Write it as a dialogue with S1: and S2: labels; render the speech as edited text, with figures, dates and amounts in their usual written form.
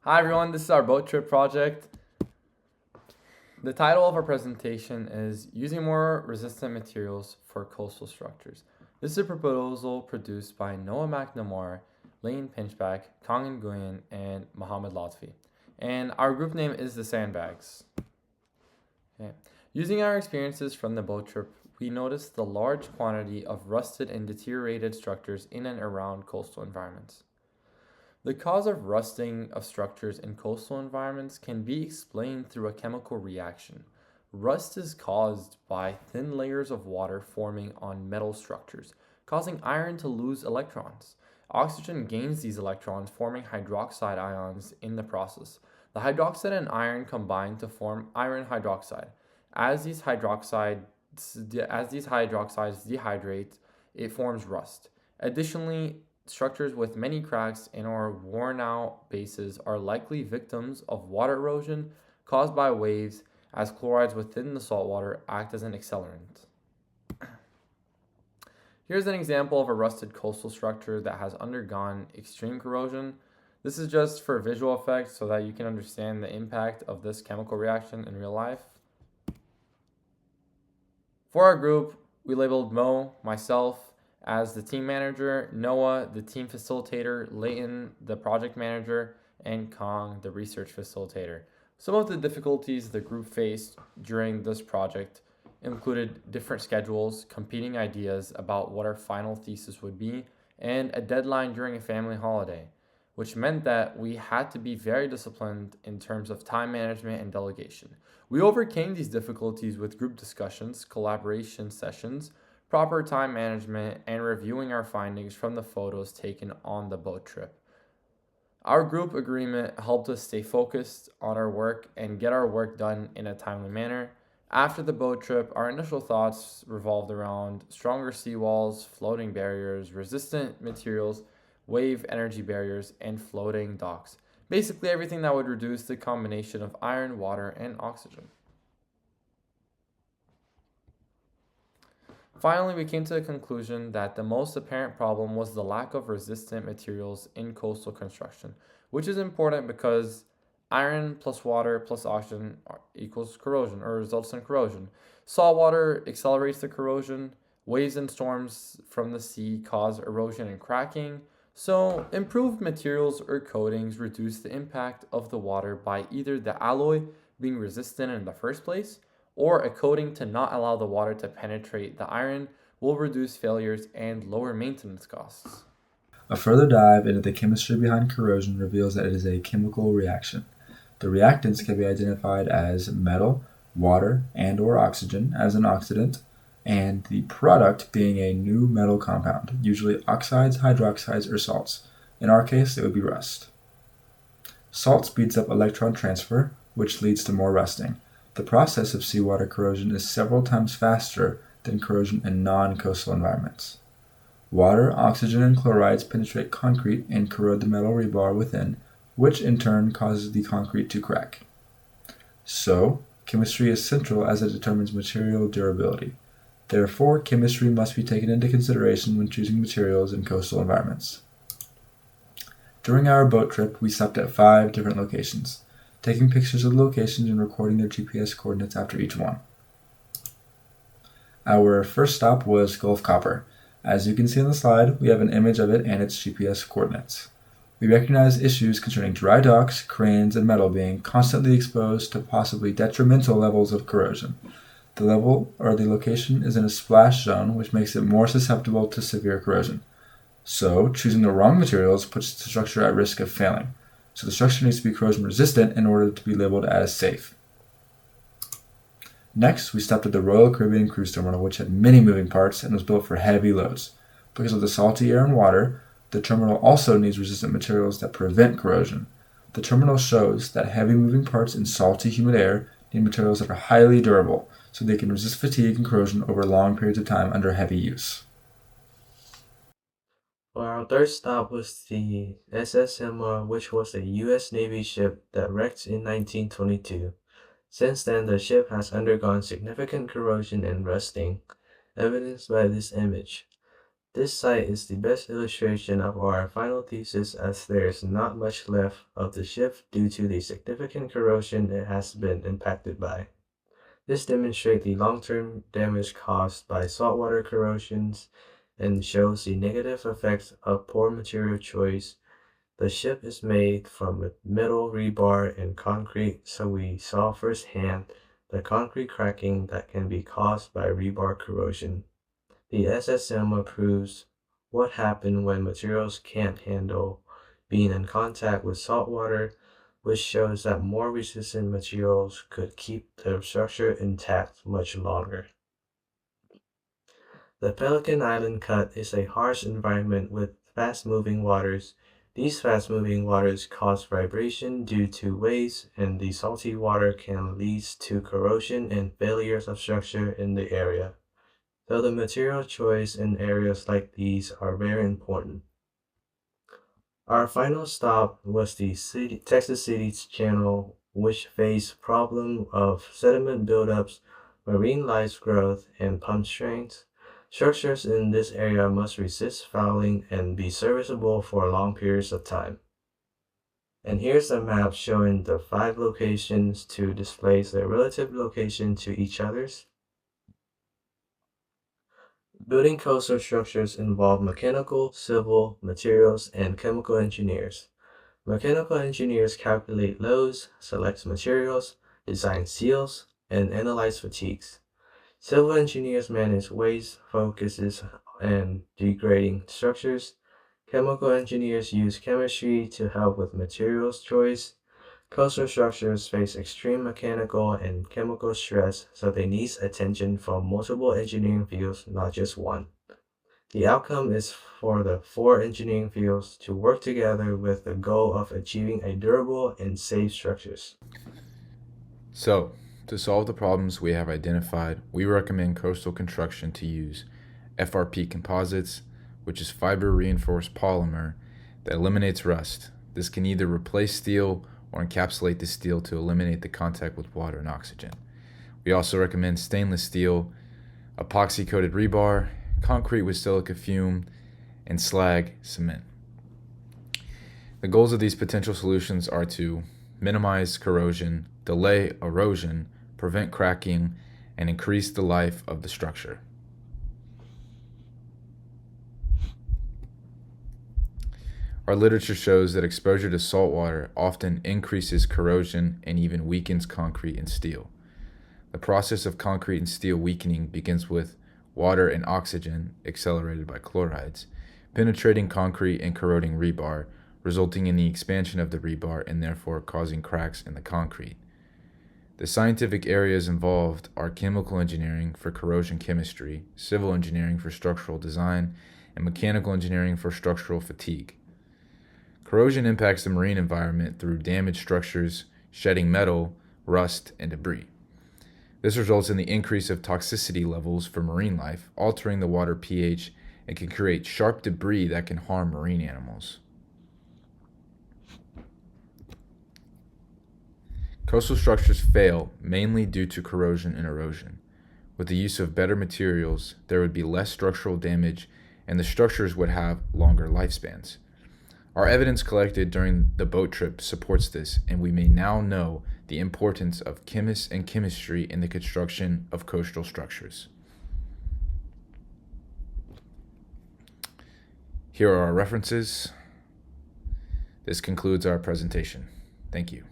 S1: Hi everyone, this is our boat trip project. The title of our presentation is Using More Resistant Materials for Coastal Structures. This is a proposal produced by Noah McNamara, Lane Pinchback, Kong Nguyen, and Mohammed Lotfi. And our group name is the SandBags. Okay. Using our experiences from the boat trip, we noticed the large quantity of rusted and deteriorated structures in and around coastal environments. The cause of rusting of structures in coastal environments can be explained through a chemical reaction. Rust is caused by thin layers of water forming on metal structures, causing iron to lose electrons. Oxygen gains these electrons, forming hydroxide ions in the process. The hydroxide and iron combine to form iron hydroxide. As these hydroxides dehydrate, it forms rust. Additionally, structures with many cracks and or worn out bases are likely victims of water erosion caused by waves, as chlorides within the saltwater act as an accelerant. Here's an example of a rusted coastal structure that has undergone extreme corrosion. This is just for visual effect so that you can understand the impact of this chemical reaction in real life. For our group, we labeled Mo, myself, as the team manager, Noah, the team facilitator, Leighton, the project manager, and Kong, the research facilitator. Some of the difficulties the group faced during this project included different schedules, competing ideas about what our final thesis would be, and a deadline during a family holiday, which meant that we had to be very disciplined in terms of time management and delegation. We overcame these difficulties with group discussions, collaboration sessions, proper time management, and reviewing our findings from the photos taken on the boat trip. Our group agreement helped us stay focused on our work and get our work done in a timely manner. After the boat trip, our initial thoughts revolved around stronger seawalls, floating barriers, resistant materials, wave energy barriers, and floating docks. Basically everything that would reduce the combination of iron, water, and oxygen. Finally, we came to the conclusion that the most apparent problem was the lack of resistant materials in coastal construction, which is important because iron plus water plus oxygen equals corrosion or results in corrosion. Salt water accelerates the corrosion. Waves and storms from the sea cause erosion and cracking. So, improved materials or coatings reduce the impact of the water by either the alloy being resistant in the first place, or a coating to not allow the water to penetrate the iron will reduce failures and lower maintenance costs.
S2: A further dive into the chemistry behind corrosion reveals that it is a chemical reaction. The reactants can be identified as metal, water, and/or oxygen as an oxidant, and the product being a new metal compound, usually oxides, hydroxides, or salts. In our case, it would be rust. Salt speeds up electron transfer, which leads to more rusting. The process of seawater corrosion is several times faster than corrosion in non-coastal environments. Water, oxygen, and chlorides penetrate concrete and corrode the metal rebar within, which in turn causes the concrete to crack. So, chemistry is central as it determines material durability. Therefore, chemistry must be taken into consideration when choosing materials in coastal environments. During our boat trip, we stopped at 5 different locations, taking pictures of the locations and recording their GPS coordinates after each one. Our first stop was Gulf Copper. As you can see on the slide, we have an image of it and its GPS coordinates. We recognize issues concerning dry docks, cranes, and metal being constantly exposed to possibly detrimental levels of corrosion. The location is in a splash zone, which makes it more susceptible to severe corrosion. So, choosing the wrong materials puts the structure at risk of failing. So the structure needs to be corrosion resistant in order to be labeled as safe. Next, we stopped at the Royal Caribbean Cruise Terminal, which had many moving parts and was built for heavy loads. Because of the salty air and water, the terminal also needs resistant materials that prevent corrosion. The terminal shows that heavy moving parts in salty, humid air need materials that are highly durable, so they can resist fatigue and corrosion over long periods of time under heavy use.
S3: Well, our third stop was the SSMR, which was a U.S. Navy ship that wrecked in 1922. Since then, the ship has undergone significant corrosion and rusting, evidenced by this image. This site is the best illustration of our final thesis as there is not much left of the ship due to the significant corrosion it has been impacted by. This demonstrates the long-term damage caused by saltwater corrosions and shows the negative effects of poor material choice. The ship is made from metal rebar and concrete, so we saw firsthand the concrete cracking that can be caused by rebar corrosion. The SSM proves what happens when materials can't handle being in contact with salt water, which shows that more resistant materials could keep the structure intact much longer. The Pelican Island Cut is a harsh environment with fast-moving waters. These fast-moving waters cause vibration due to waves, and the salty water can lead to corrosion and failures of structure in the area. So the material choice in areas like these are very important. Our final stop was the Texas City's channel, which faced problem of sediment buildups, marine life growth, and pump strains. Structures in this area must resist fouling and be serviceable for long periods of time. And here's a map showing the 5 locations to display their relative location to each other's. Building coastal structures involve mechanical, civil, materials, and chemical engineers. Mechanical engineers calculate loads, select materials, design seals, and analyze fatigues. Civil engineers manage waste, focuses on degrading structures. Chemical engineers use chemistry to help with materials choice. Coastal structures face extreme mechanical and chemical stress, so they need attention from multiple engineering fields, not just one. The outcome is for the 4 engineering fields to work together with the goal of achieving a durable and safe structures.
S4: So, to solve the problems we have identified, we recommend coastal construction to use FRP composites, which is fiber reinforced polymer that eliminates rust. This can either replace steel or encapsulate the steel to eliminate the contact with water and oxygen. We also recommend stainless steel, epoxy coated rebar, concrete with silica fume, and slag cement. The goals of these potential solutions are to minimize corrosion, delay erosion, prevent cracking, and increase the life of the structure. Our literature shows that exposure to salt water often increases corrosion and even weakens concrete and steel. The process of concrete and steel weakening begins with water and oxygen, accelerated by chlorides, penetrating concrete and corroding rebar, resulting in the expansion of the rebar and therefore causing cracks in the concrete. The scientific areas involved are chemical engineering for corrosion chemistry, civil engineering for structural design, and mechanical engineering for structural fatigue. Corrosion impacts the marine environment through damaged structures, shedding metal, rust, and debris. This results in the increase of toxicity levels for marine life, altering the water pH, and can create sharp debris that can harm marine animals. Coastal structures fail mainly due to corrosion and erosion. With the use of better materials, there would be less structural damage and the structures would have longer lifespans. Our evidence collected during the boat trip supports this, and we may now know the importance of chemists and chemistry in the construction of coastal structures. Here are our references. This concludes our presentation. Thank you.